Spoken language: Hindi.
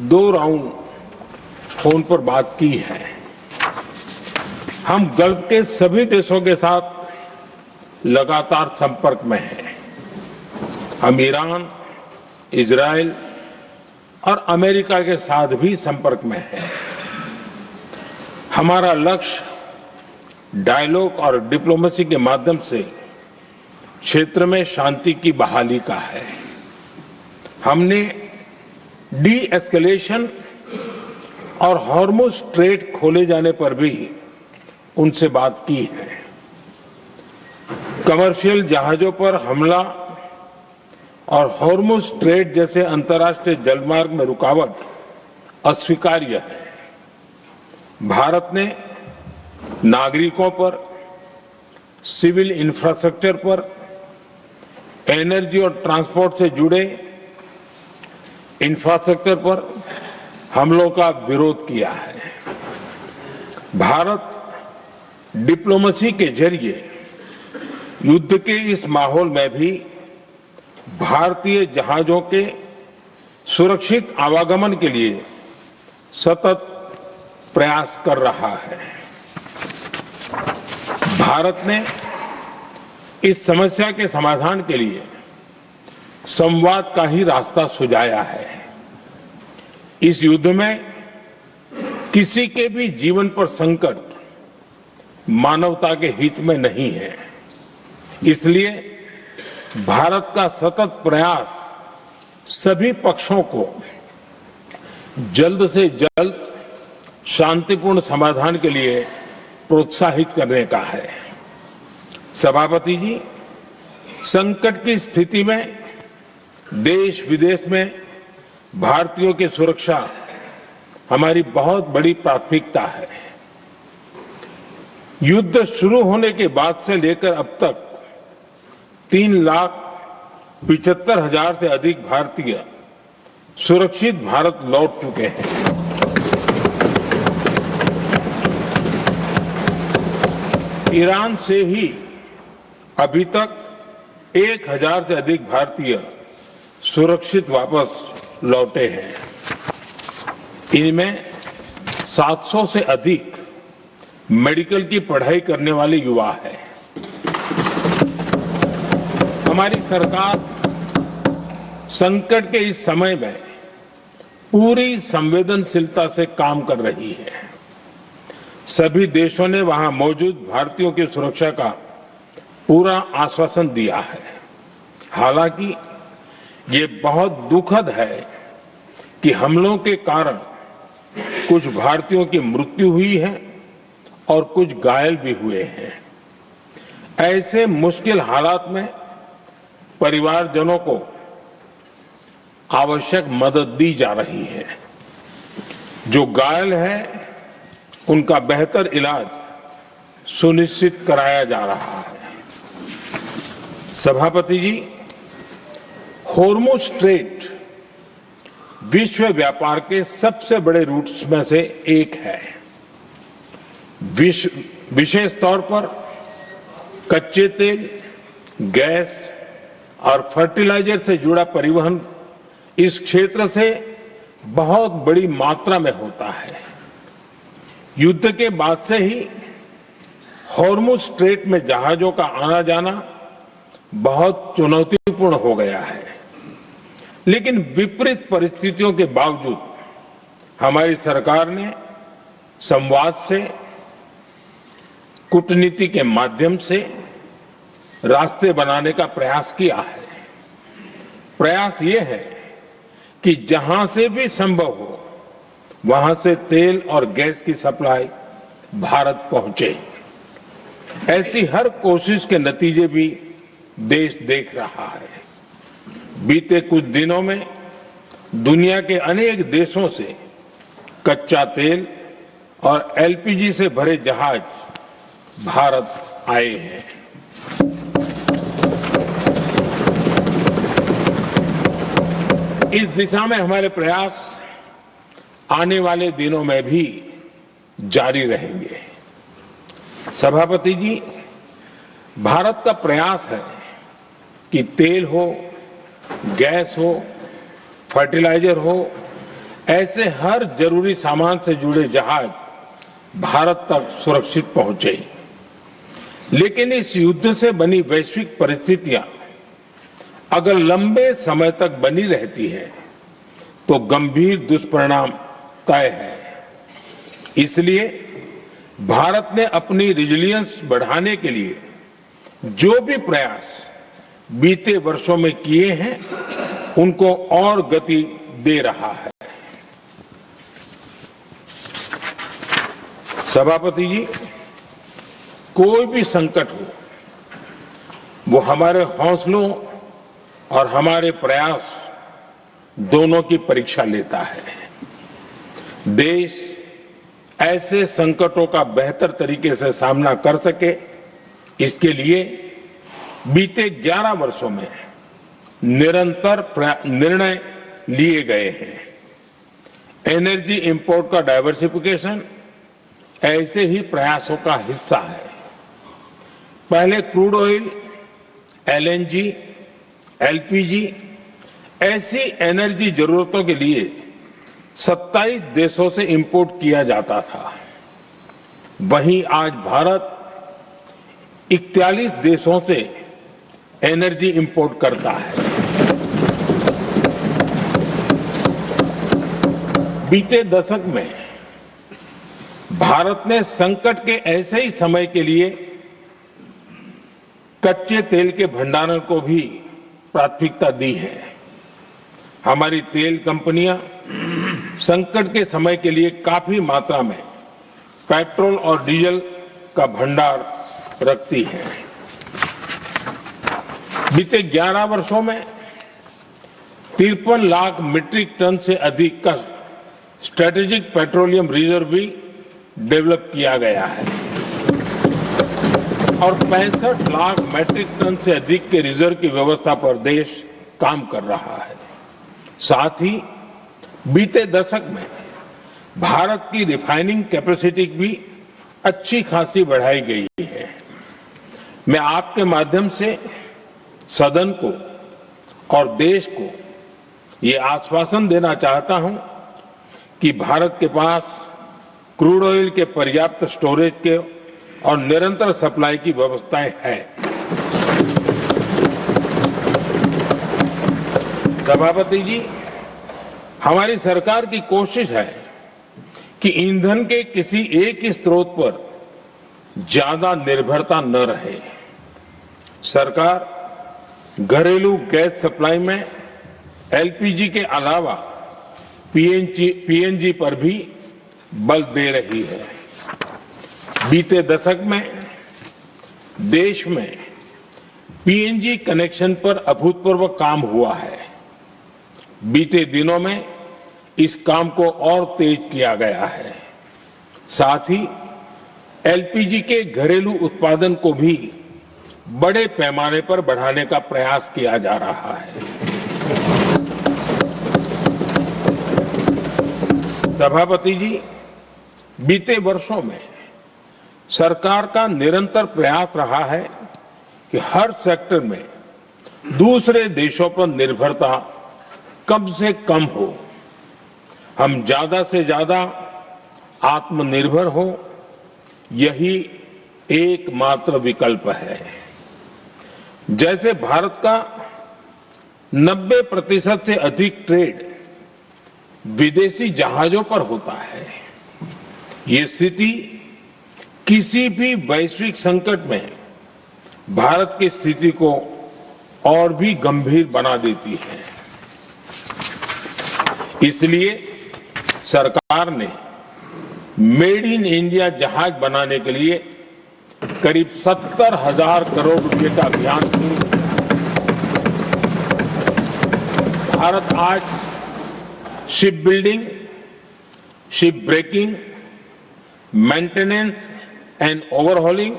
2 राउंड फोन पर बात की है। हम गल्फ के सभी देशों के साथ लगातार संपर्क में हैं। हम ईरान, इजराइल और अमेरिका के साथ भी संपर्क में हैं। हमारा लक्ष्य डायलॉग और डिप्लोमेसी के माध्यम से क्षेत्र में शांति की बहाली का है। हमने डी एस्केलेशन और हॉर्मुज स्ट्रेट खोले जाने पर भी उनसे बात की है। कमर्शियल जहाजों पर हमला और हॉर्मुज स्ट्रेट जैसे अंतर्राष्ट्रीय जलमार्ग में रुकावट अस्वीकार्य है। भारत ने नागरिकों पर, सिविल इंफ्रास्ट्रक्चर पर, एनर्जी और ट्रांसपोर्ट से जुड़े इंफ्रास्ट्रक्चर पर हमलों का विरोध किया है। भारत डिप्लोमेसी के जरिए युद्ध के इस माहौल में भी भारतीय जहाजों के सुरक्षित आवागमन के लिए सतत प्रयास कर रहा है। भारत ने इस समस्या के समाधान के लिए संवाद का ही रास्ता सुझाया है। इस युद्ध में किसी के भी जीवन पर संकट मानवता के हित में नहीं है। इसलिए भारत का सतत प्रयास सभी पक्षों को जल्द से जल्द शांतिपूर्ण समाधान के लिए प्रोत्साहित करने का है। सभापति जी, संकट की स्थिति में देश विदेश में भारतीयों की सुरक्षा हमारी बहुत बड़ी प्राथमिकता है। युद्ध शुरू होने के बाद से लेकर अब तक 3,75,000 से अधिक भारतीय सुरक्षित भारत लौट चुके हैं। ईरान से ही अभी तक 1,000 से अधिक भारतीय सुरक्षित वापस लौटे हैं। इनमें 700 से अधिक मेडिकल की पढ़ाई करने वाले युवा हैं। हमारी सरकार संकट के इस समय में पूरी संवेदनशीलता से काम कर रही है। सभी देशों ने वहां मौजूद भारतीयों की सुरक्षा का पूरा आश्वासन दिया है। हालांकि ये बहुत दुखद है कि हमलों के कारण कुछ भारतीयों की मृत्यु हुई है और कुछ घायल भी हुए हैं। ऐसे मुश्किल हालात में परिवारजनों को आवश्यक मदद दी जा रही है। जो घायल है उनका बेहतर इलाज सुनिश्चित कराया जा रहा है। सभापति जी, हॉर्मुज स्ट्रेट विश्व व्यापार के सबसे बड़े रूट्स में से एक है। विशेष तौर पर कच्चे तेल, गैस और फर्टिलाइजर से जुड़ा परिवहन इस क्षेत्र से बहुत बड़ी मात्रा में होता है। युद्ध के बाद से ही हॉर्मुज स्ट्रेट में जहाजों का आना जाना बहुत चुनौतीपूर्ण हो गया है। लेकिन विपरीत परिस्थितियों के बावजूद हमारी सरकार ने संवाद से, कूटनीति के माध्यम से रास्ते बनाने का प्रयास किया है। प्रयास ये है कि जहां से भी संभव हो वहां से तेल और गैस की सप्लाई भारत पहुंचे। ऐसी हर कोशिश के नतीजे भी देश देख रहा है। बीते कुछ दिनों में दुनिया के अनेक देशों से कच्चा तेल और एलपीजी से भरे जहाज भारत आए हैं। इस दिशा में हमारे प्रयास आने वाले दिनों में भी जारी रहेंगे। सभापति जी, भारत का प्रयास है कि तेल हो, गैस हो, फर्टिलाइजर हो, ऐसे हर जरूरी सामान से जुड़े जहाज भारत तक सुरक्षित पहुंचे। लेकिन इस युद्ध से बनी वैश्विक परिस्थितियां अगर लंबे समय तक बनी रहती है तो गंभीर दुष्परिणाम तय है। इसलिए भारत ने अपनी रेजिलियंस बढ़ाने के लिए जो भी प्रयास बीते वर्षों में किए हैं उनको और गति दे रहा है। सभापति जी, कोई भी संकट हो वो हमारे हौसलों और हमारे प्रयास दोनों की परीक्षा लेता है। देश ऐसे संकटों का बेहतर तरीके से सामना कर सके, इसके लिए बीते 11 वर्षों में निरंतर निर्णय लिए गए हैं। एनर्जी इंपोर्ट का डाइवर्सिफिकेशन ऐसे ही प्रयासों का हिस्सा है। पहले क्रूड ऑयल, एलएनजी, एलपीजी ऐसी एनर्जी जरूरतों के लिए 27 देशों से इंपोर्ट किया जाता था। वहीं आज भारत 41 देशों से एनर्जी इंपोर्ट करता है। बीते दशक में भारत ने संकट के ऐसे ही समय के लिए कच्चे तेल के भंडारण को भी प्राथमिकता दी है। हमारी तेल कंपनियां संकट के समय के लिए काफी मात्रा में पेट्रोल और डीजल का भंडार रखती हैं। बीते 11 वर्षों में 53 लाख मीट्रिक टन से अधिक का स्ट्रेटेजिक पेट्रोलियम रिजर्व भी डेवलप किया गया है और 65 लाख मीट्रिक टन से अधिक के रिजर्व की व्यवस्था पर देश काम कर रहा है। साथ ही बीते दशक में भारत की रिफाइनिंग कैपेसिटी भी अच्छी खासी बढ़ाई गई है। मैं आपके माध्यम से सदन को और देश को ये आश्वासन देना चाहता हूं कि भारत के पास क्रूड ऑयल के पर्याप्त स्टोरेज के और निरंतर सप्लाई की व्यवस्थाएं हैं। सभापति जी, हमारी सरकार की कोशिश है कि ईंधन के किसी एक ही स्रोत पर ज्यादा निर्भरता न रहे। सरकार घरेलू गैस सप्लाई में एलपीजी के अलावा पीएनजी पर भी बल दे रही है। बीते दशक में देश में पीएनजी कनेक्शन पर अभूतपूर्व काम हुआ है। बीते दिनों में इस काम को और तेज किया गया है। साथ ही एलपीजी के घरेलू उत्पादन को भी बड़े पैमाने पर बढ़ाने का प्रयास किया जा रहा है। सभापति जी, बीते वर्षों में सरकार का निरंतर प्रयास रहा है कि हर सेक्टर में दूसरे देशों पर निर्भरता कम से कम हो, हम ज्यादा से ज्यादा आत्मनिर्भर हो, यही एकमात्र विकल्प है। जैसे भारत का 90% से अधिक ट्रेड विदेशी जहाजों पर होता है, ये स्थिति किसी भी वैश्विक संकट में भारत की स्थिति को और भी गंभीर बना देती है। इसलिए सरकार ने मेड इन इंडिया जहाज बनाने के लिए करीब 70,000 करोड़ रुपए का अभियान शुरू किया। भारत आज ship building, ship breaking, maintenance and overhauling